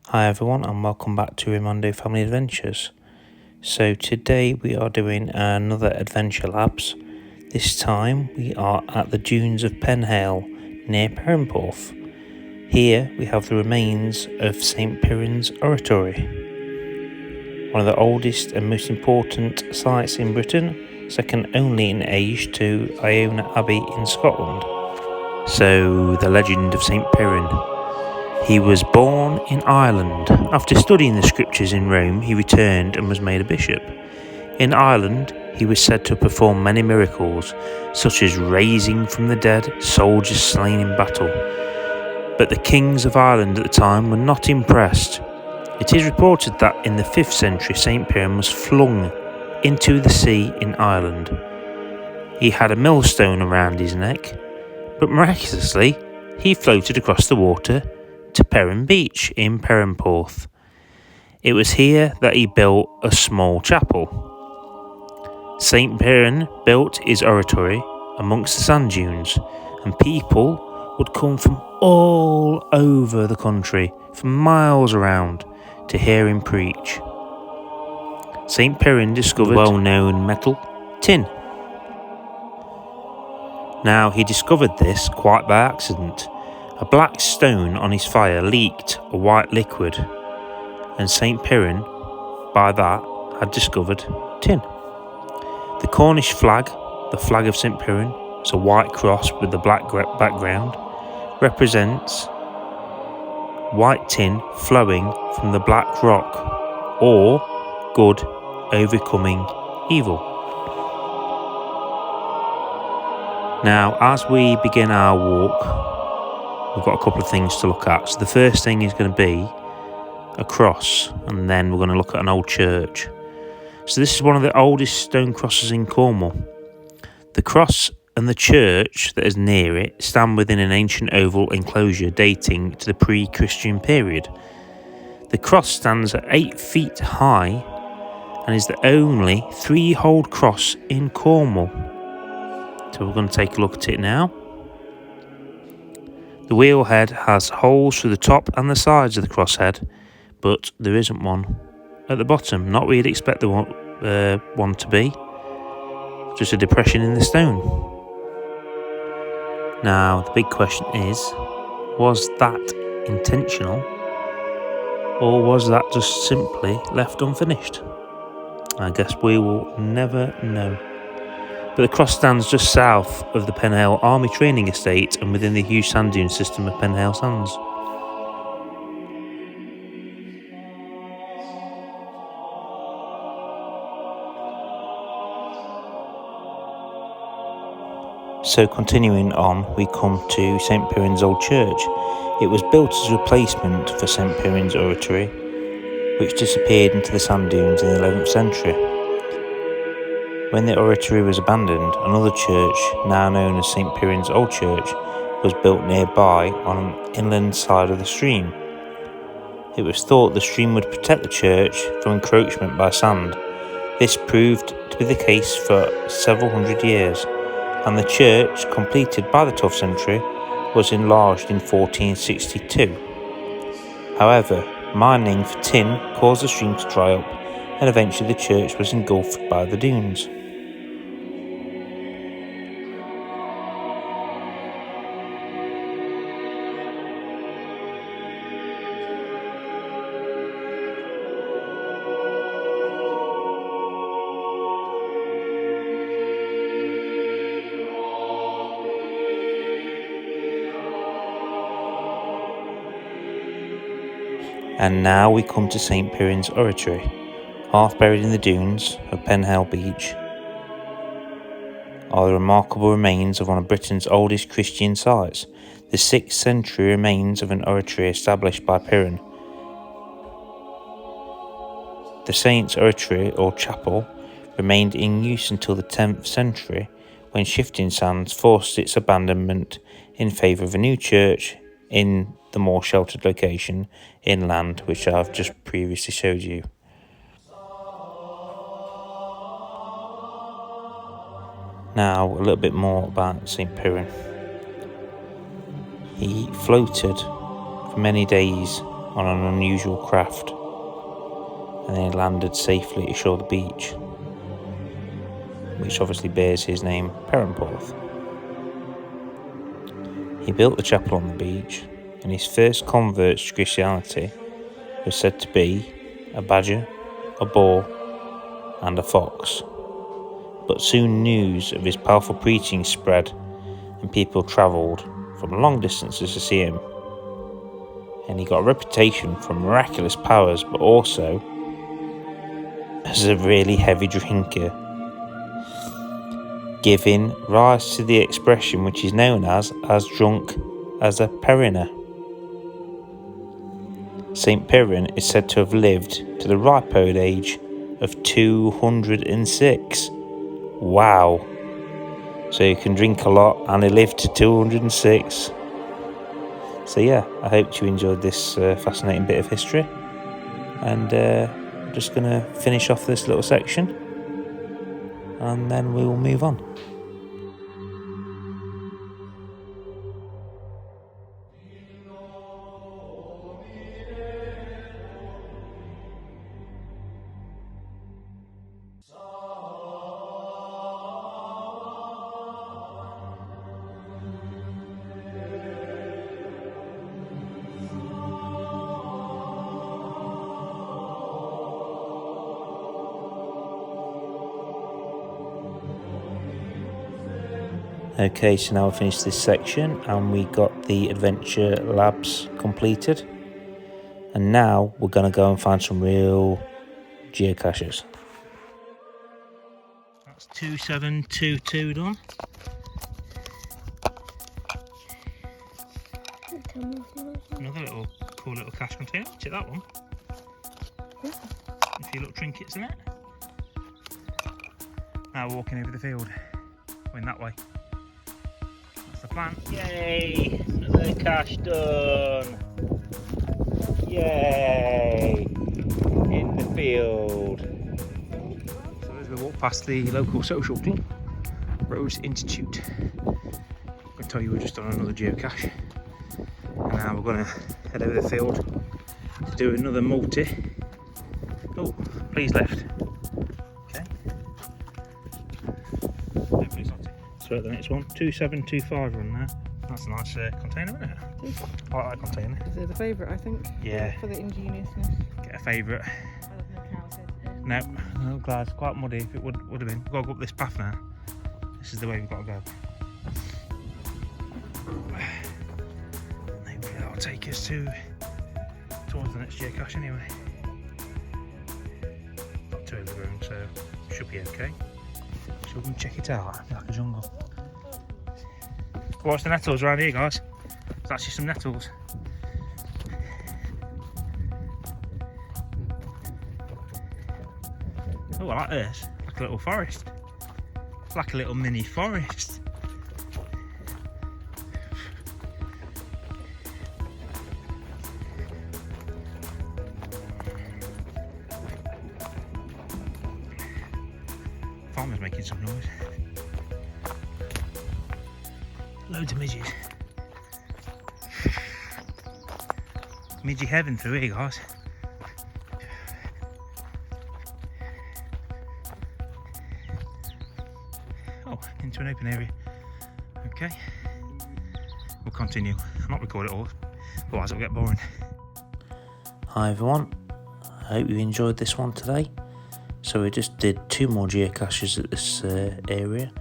Hi everyone and welcome back to Raymondo Family Adventures. So today we are doing another Adventure Labs. This time we are at the dunes of Penhale near Perranporth. Here we have the remains of St Piran's Oratory, one of the oldest and most important sites in Britain, second only in age to Iona Abbey in Scotland. So the legend of St Piran. He was born in Ireland. After studying the scriptures in Rome, he returned and was made a bishop. In Ireland, he was said to have performed many miracles, such as raising from the dead soldiers slain in battle. But the kings of Ireland at the time were not impressed. It is reported that in the 5th century, St Piran was flung into the sea in Ireland. He had a millstone around his neck, but miraculously, he floated across the water to Perran Beach in Perranporth. It was here that he built a small chapel. St Piran built his oratory amongst the sand dunes, and people would come from all over the country, from miles around, to hear him preach. St Piran discovered the well-known metal tin. Now, he discovered this quite by accident. A black stone on his fire leaked a white liquid, and St Piran, by that, had discovered tin. The Cornish flag, the flag of St Piran, is a white cross with a black background, represents white tin flowing from the black rock, or good overcoming evil. Now, as we begin our walk, we've got a couple of things to look at. So the first thing is going to be a cross, and then we're going to look at an old church. So this is one of the oldest stone crosses in Cornwall. The cross and the church that is near it stand within an ancient oval enclosure dating to the pre-Christian period. The cross stands at 8 feet high and is the only 3-holed cross in Cornwall. So we're going to take a look at it now. The wheelhead has holes through the top and the sides of the crosshead, but there isn't one at the bottom. Not where you'd expect the one to be, just a depression in the stone. Now, the big question is, was that intentional, or was that just simply left unfinished? I guess we will never know. But the cross stands just south of the Penhale Army Training Estate and within the huge sand dune system of Penhale Sands. So continuing on, we come to St Piran's Old Church. It was built as a replacement for St Piran's Oratory, which disappeared into the sand dunes in the 11th century. When the oratory was abandoned, another church, now known as St Piran's Old Church, was built nearby on an inland side of the stream. It was thought the stream would protect the church from encroachment by sand. This proved to be the case for several hundred years, and the church, completed by the 12th century, was enlarged in 1462. However, mining for tin caused the stream to dry up, and eventually the church was engulfed by the dunes. And now we come to St Piran's Oratory, half buried in the dunes of Penhale Beach, are the remarkable remains of one of Britain's oldest Christian sites, the 6th century remains of an oratory established by Piran. The Saint's Oratory, or chapel, remained in use until the 10th century, when shifting sands forced its abandonment in favour of a new church in the more sheltered location inland, which I've just previously showed you. Now, a little bit more about St Piran. He floated for many days on an unusual craft, and then he landed safely ashore the beach, which obviously bears his name, Perranporth. He built the chapel on the beach, and his first converts to Christianity were said to be a badger, a boar, and a fox. But soon news of his powerful preaching spread, and people travelled from long distances to see him. And he got a reputation for miraculous powers, but also as a really heavy drinker, giving rise to the expression which is known as drunk as a Perriner. St. Perrin is said to have lived to the ripe old age of 206. Wow. So you can drink a lot and he lived to 206. So yeah, I hope you enjoyed this fascinating bit of history. And I'm just going to finish off this little section and then we will move on. Okay, so now we've finished this section and we got the adventure labs completed. And now we're going to go and find some real geocaches. That's 2722 done. Another cool little cache container. Check that one. A few little trinkets in it. Now we're walking over the field. Going that way. The plan. Yay! Another cache done! Yay! In the field. So as we walk past the local social club, Rose Institute, I can tell you we're just on another geocache. And now we're going to head over the field to do another multi. Oh, please left. Okay. Hopefully it's not. So the next one, 2725 on there. That's a nice container, isn't it? I like that container. Is it the favourite, I think? Yeah. For the ingeniousness. Get a favourite. I love no cows head. No, no, glad. It's quite muddy. If it would have been. We've got to go up this path now. This is the way we've got to go. Hopefully that'll take us towards the next geocache anyway. Not too overgrown, so should be okay. So we can check it out. It's like a jungle. Watch the nettles around here, guys. There's actually some nettles. Oh, I like this. Like a little forest. It's like a little mini forest. Farmer's making some noise. Loads of midges. Midgie heaven through here, guys. Oh, into an open area. Okay. We'll continue. I'll not record it all, otherwise it'll get boring. Hi everyone. I hope you enjoyed this one today. So we just did 2 more geocaches at this area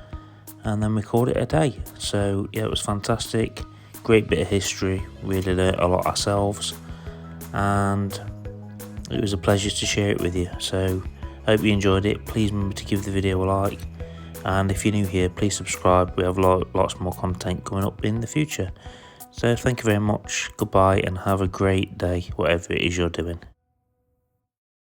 and then we called it a day. So yeah, it was fantastic, great bit of history, really learnt a lot ourselves and it was a pleasure to share it with you. So I hope you enjoyed it. Please remember to give the video a like, and if you're new here, please subscribe. We have lots more content coming up in the future. So thank you very much, goodbye and have a great day, whatever it is you're doing.